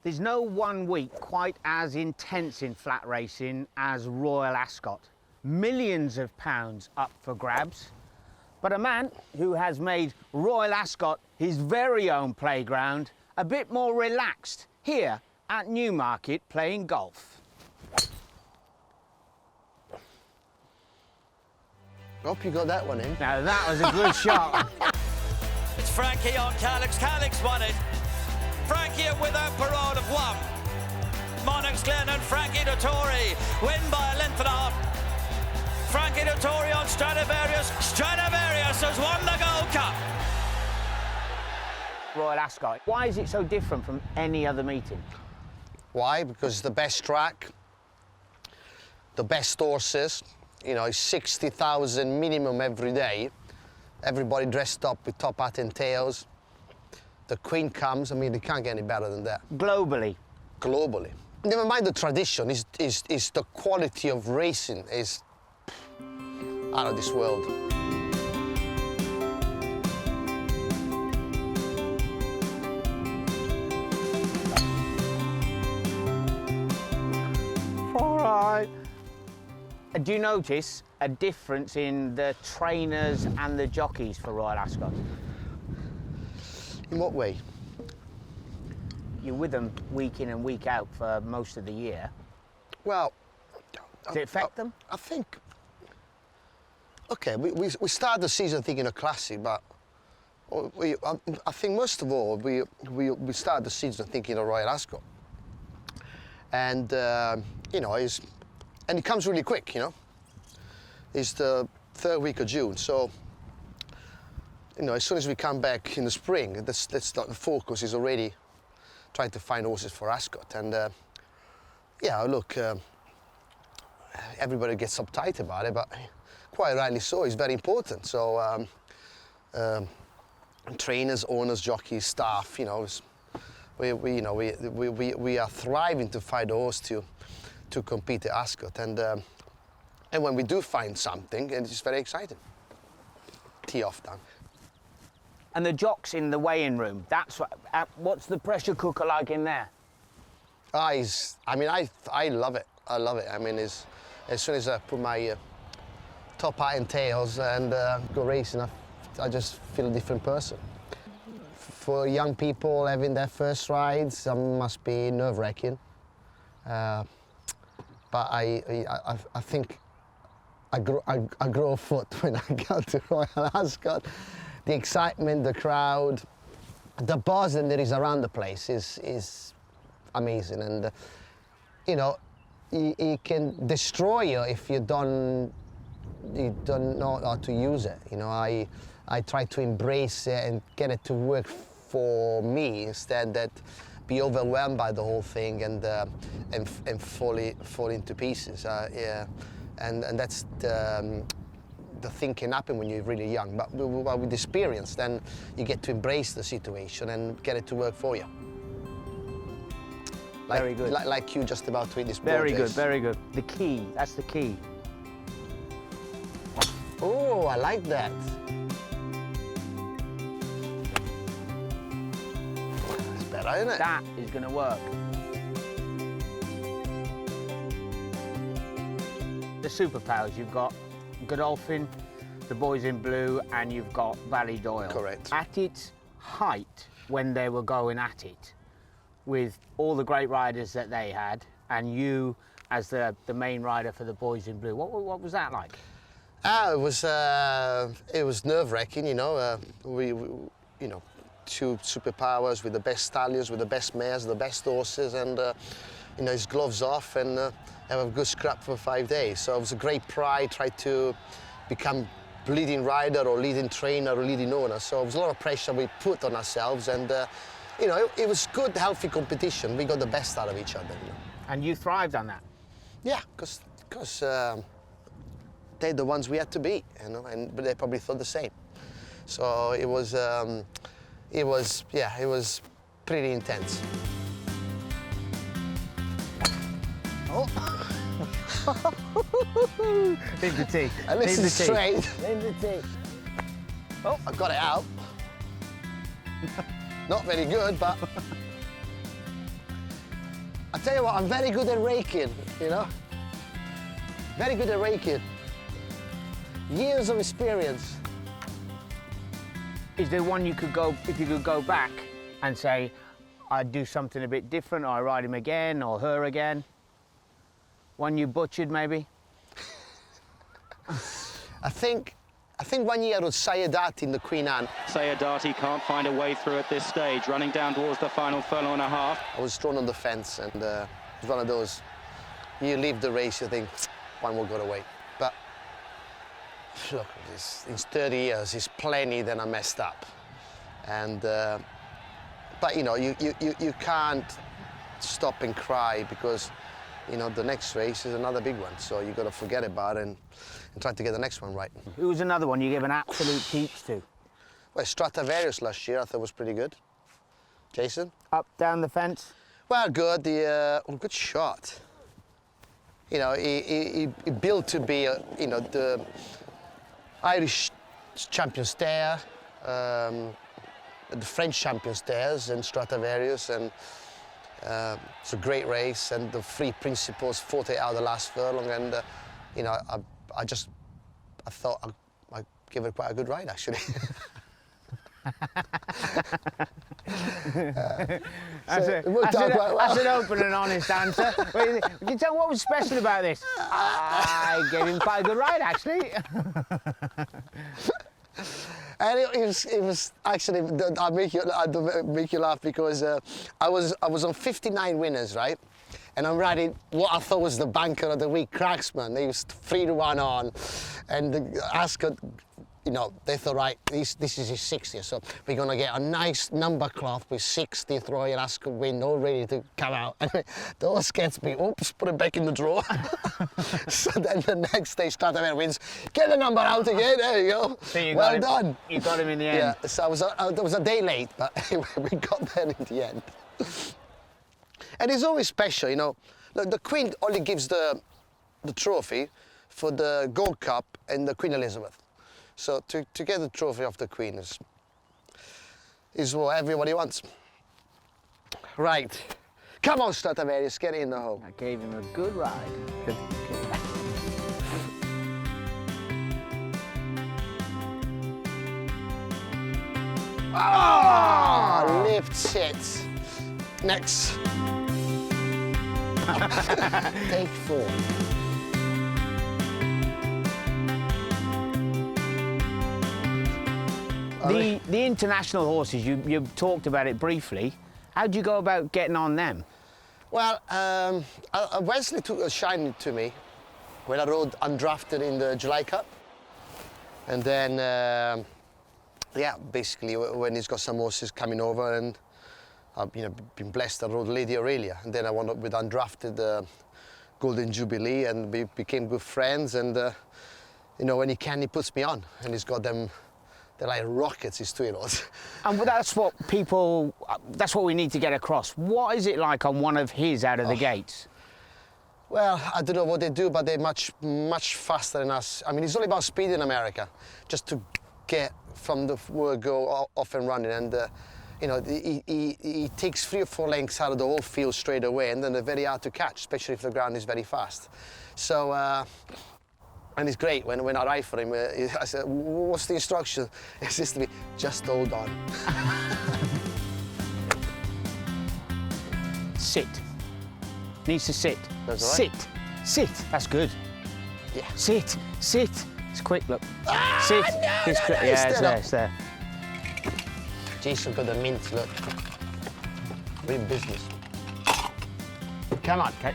There's no one week quite as intense in flat racing as Royal Ascot. Millions of pounds up for grabs. But a man who has made Royal Ascot his very own playground a bit more relaxed here at Newmarket playing golf. Hope you got that one in. Now that was a good shot. It's Frankie on Calix. Calix won it. Frankie without parole have won. Monarchs Glen and Frankie Dettori win by a length and a half. Frankie Dettori on Stradivarius. Stradivarius has won the Gold Cup. Royal Ascot. Why is it so different from any other meeting? Why? Because it's the best track, the best horses. You know, it's 60,000 minimum every day. Everybody dressed up with top hat and tails. The Queen comes. I mean, it can't get any better than that. Globally? Globally. Never mind the tradition. Is the quality of racing is out of this world. All right. Do you notice a difference in the trainers and the jockeys for Royal Ascot? In what way? You're with them week in and week out for most of the year. Well, Does it affect them? I think. Okay, we started the season thinking of classic, but I think most of all we started the season thinking of Royal Ascot, and you know, and it comes really quick. You know, it's the 3rd week of June, so. You know, as soon as we come back in the spring, the focus is already trying to find horses for Ascot. And yeah, look, everybody gets uptight about it, but quite rightly so. It's very important. So trainers, owners, jockeys, staff, you know, we are thriving to find a horse to compete at Ascot. And when we do find something, it's just very exciting. Tee off time. And the jocks in the weigh-in room, what's the pressure cooker like in there? I love it. I love it. I mean, as soon as I put my top hat and tails and go racing, I just feel a different person. For young people having their first rides, must be nerve-wracking. But I think I grow a foot when I got to Royal Ascot. The excitement, the crowd, the buzz that there is around the place is amazing. And, you know, it can destroy you if you don't know how to use it. You know, I try to embrace it and get it to work for me instead that be overwhelmed by the whole thing and fall into pieces. Yeah, and that's the thing can happen when you're really young, but with experience, then you get to embrace the situation and get it to work for you. Very good. Like you just about to hit this ball. Very good, very good. The key, that's the key. Oh, I like that. It's better, isn't it? That is going to work. The superpowers, you've got Godolphin, the boys in blue, and you've got Ballydoyle. Correct. At its height, when they were going at it, with all the great riders that they had, and you as the main rider for the boys in blue, what was that like? It was nerve-wracking, you know. We you know, 2 superpowers with the best stallions, with the best mares, the best horses, and you know, his gloves off and have a good scrap for 5 days. So it was a great pride, try to become leading rider or leading trainer or leading owner. So it was a lot of pressure we put on ourselves, and you know, it was good, healthy competition. We got the best out of each other. You know? And you thrived on that? Yeah, because they're the ones we had to beat, you know, but they probably thought the same. So it was pretty intense. Oh. Leave the tee. And this is straight. Leave the tee. Oh, I got it out. Not very good, but I tell you what, I'm very good at raking, you know? Very good at raking. Years of experience. Is there one you could go, if you could go back and say, I'd do something a bit different, or I ride him again, or her again? One you butchered, maybe? I think 1 year was Sayedati in the Queen Anne. Sayedati can't find a way through at this stage, running down towards the final furlong and a half. I was thrown on the fence, and it was one of those, you leave the race, you think, one will go away. But look, in 30 years, it's plenty that I messed up. And, but you know, you can't stop and cry, because, you know, the next race is another big one. So you got to forget about it and try to get the next one right. Who was another one you gave an absolute teach to? Well, Stradivarius last year, I thought was pretty good. Jason? Up, down the fence? Well, good. Good shot. You know, he built to be, you know, the Irish champion stare, the French champion stares, and Stradivarius, and it's a great race, and the three principals fought it out the last furlong, and you know, I thought I'd give it quite a good ride, actually. That's an open and honest answer. Can you tell what was special about this? I gave him quite a good ride, actually. And it was actually, I'll make you laugh, because I was on 59 winners, right? And I'm riding what I thought was the banker of the week, Cracksman. He was 3-1 on, and Ascot, you know, they thought, right, this is his 60th, so we're gonna get a nice number cloth with 60th Royal Ascot win, all ready to come out. And the horse gets me, oops, put it back in the drawer. So then the next day, Stradivarius wins, get the number out again, there you go. So well done. You got him in the end. Yeah, so I was a day late, but we got there in the end. And it's always special, you know. The Queen only gives the trophy for the Gold Cup and the Queen Elizabeth. So to get the trophy of the Queen is what everybody wants. Right. Come on, Stradivarius, get it in the hole. I gave him a good ride. Good. Oh, lifts it. Next. Take 4. The international horses, you talked about it briefly. How do you go about getting on them? Well, Wesley took a shine to me when I rode undrafted in the July Cup. And then, yeah, basically when he's got some horses coming over, and I've been blessed, I rode Lady Aurelia. And then I wound up with undrafted Golden Jubilee, and we became good friends. And, you know, when he can, he puts me on, and he's got them. They're like rockets, his 2-year-olds. And that's what we need to get across. What is it like on one of his out of the gates? Well, I don't know what they do, but they're much faster than us. I mean, it's all about speed in America, just to get from the word go off and running. And, you know, he takes 3 or 4 lengths out of the whole field straight away, and then they're very hard to catch, especially if the ground is very fast. So, and it's great when I ride for him. I said, what's the instruction? It says to me, just hold on. Sit. Needs to sit. That's all right. Sit. That's good. Yeah. Sit. It's quick, look. Ah, Sit. No, It's quick. Yeah, it's there. Jason got the mint, look. Real business. Come on, Kate.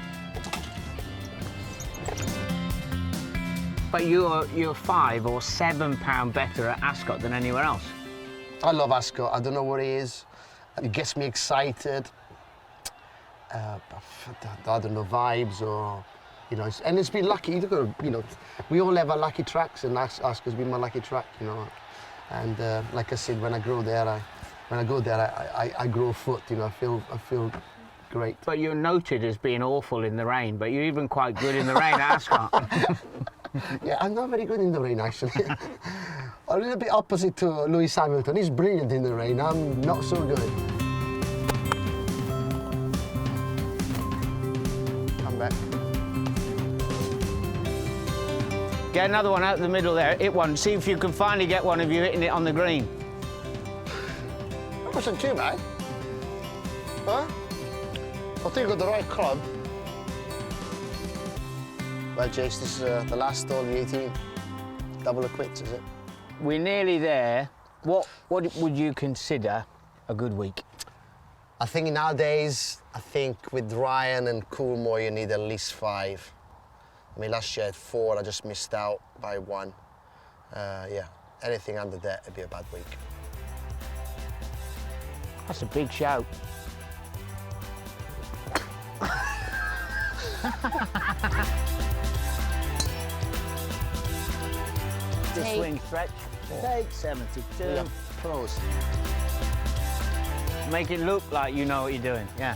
But you're £5 or £7 better at Ascot than anywhere else. I love Ascot. I don't know what it is. It gets me excited. I don't know, vibes, or, you know, and it's been lucky. You know, we all have our lucky tracks, and Ascot's been my lucky track, you know. And like I said, when I go there, I grow a foot. You know, I feel great. But you're noted as being awful in the rain, but you're even quite good in the rain at Ascot. Yeah, I'm not very good in the rain, actually. A little bit opposite to Lewis Hamilton. He's brilliant in the rain. I'm not so good. back. Get another one out of the middle there. Hit one. See if you can finally get one of you hitting it on the green. That wasn't too bad. Huh? I think I got the right club. Well, Jace, this is the last hole of the 18. Double of quits, is it? We're nearly there. What would you consider a good week? I think nowadays, with Ryan and Coolmore, you need at least 5. I mean, last year I had 4, I just missed out by 1. Yeah, anything under that would be a bad week. That's a big shout. The swing stretch. Take 72. Yeah, pros. Make it look like you know what you're doing. Yeah.